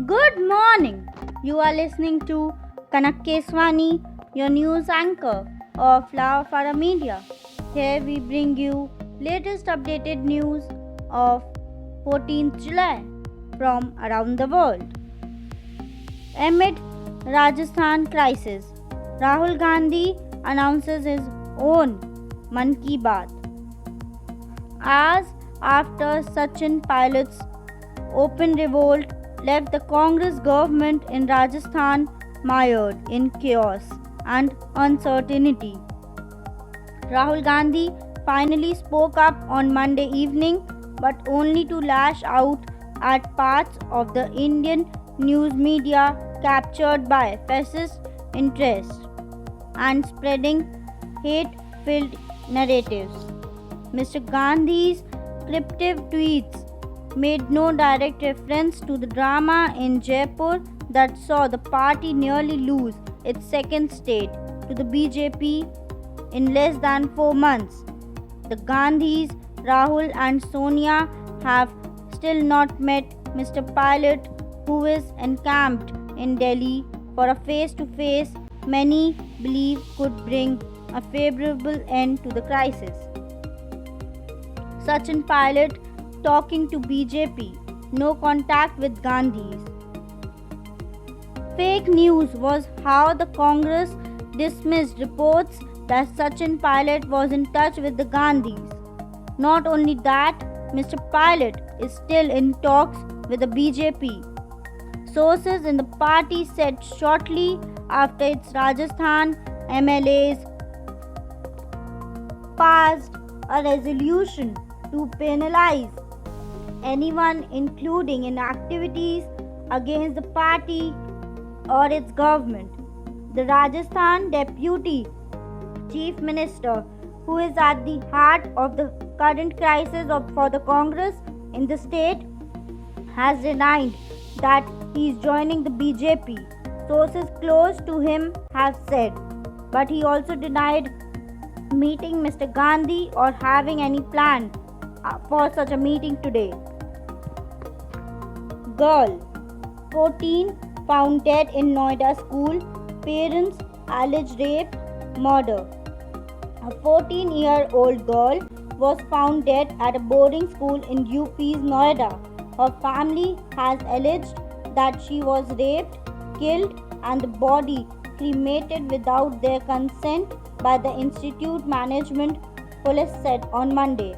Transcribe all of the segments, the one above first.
Good morning. You are listening to Kanak Keswani, your news anchor of Flower Fara Media. Here we bring you latest updated news of 14th July from around the world. Amid Rajasthan crisis, Rahul Gandhi announces his own Mann Ki Baat. As after Sachin Pilot's open revolt left the Congress government in Rajasthan mired in chaos and uncertainty, Rahul Gandhi finally spoke up on Monday evening, but only to lash out at parts of the Indian news media captured by fascist interests and spreading hate-filled narratives. Mr. Gandhi's cryptic tweets made no direct reference to the drama in Jaipur that saw the party nearly lose its second state to the BJP in less than 4 months. The Gandhis, Rahul and Sonia have still not met Mr. Pilot, who is encamped in Delhi for a face-to-face many believe could bring a favorable end to the crisis. Sachin Pilot talking to BJP, no contact with Gandhis. Fake news was how the Congress dismissed reports that Sachin Pilot was in touch with the Gandhis. Not only that, Mr. Pilot is still in talks with the BJP. Sources in the party said shortly after its Rajasthan MLAs passed a resolution to penalize anyone including in activities against the party or its government. The Rajasthan Deputy Chief Minister, who is at the heart of the current crisis for the Congress in the state, has denied that he is joining the BJP. Sources close to him have said, but he also denied meeting Mr. Gandhi or having any plan for such a meeting today. Girl, 14, found dead in Noida school. Parents alleged rape, murder. A 14-year-old girl was found dead at a boarding school in UP's Noida. Her family has alleged that she was raped, killed, and the body cremated without their consent by the institute management, police said on Monday.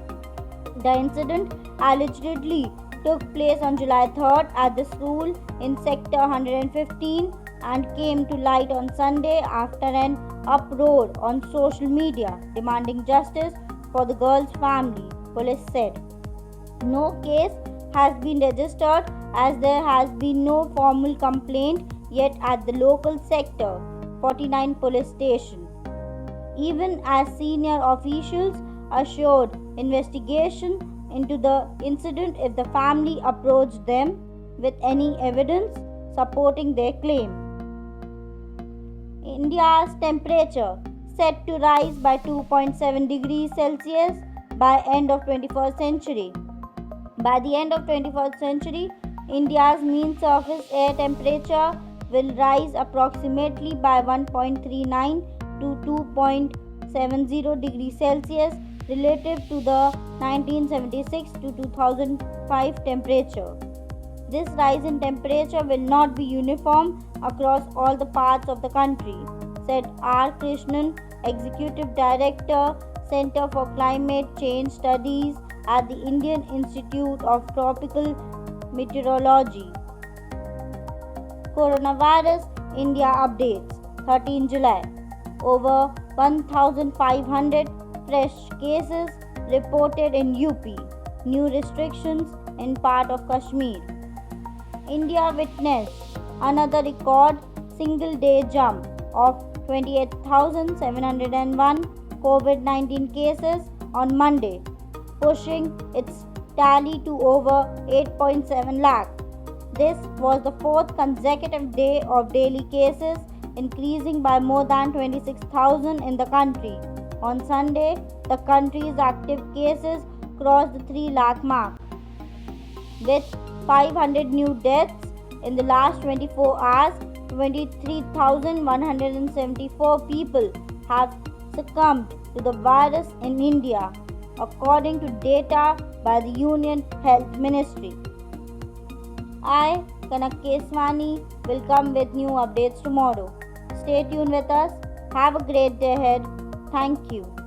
The incident allegedly took place on July 3rd at the school in Sector 115 and came to light on Sunday after an uproar on social media demanding justice for the girl's family, police said. No case has been registered as there has been no formal complaint yet at the local Sector 49 police station. Even as senior officials assured investigation into the incident if the family approached them with any evidence supporting their claim. India's temperature set to rise by 2.7 degrees Celsius by end of 21st century. By the end of 21st century, India's mean surface air temperature will rise approximately by 1.39 to 2.70 degrees Celsius relative to the 1976 to 2005 temperature. This rise in temperature will not be uniform across all the parts of the country, said R. Krishnan, Executive Director, Center for Climate Change Studies at the Indian Institute of Tropical Meteorology. Coronavirus India updates 13 July. Over 1,500 fresh cases reported in UP. New restrictions in part of Kashmir. India witnessed another record single-day jump of 28,701 COVID-19 cases on Monday, pushing its tally to over 8.7 lakh. This was the fourth consecutive day of daily cases increasing by more than 26,000 in the country. On Sunday, the country's active cases crossed the 3 lakh mark, with 500 new deaths In the last 24 hours, 23,174 people have succumbed to the virus in India, according to data by the Union Health Ministry. I, Kanak Keswani, will come with new updates tomorrow. Stay tuned with us. Have a great day ahead. Thank you.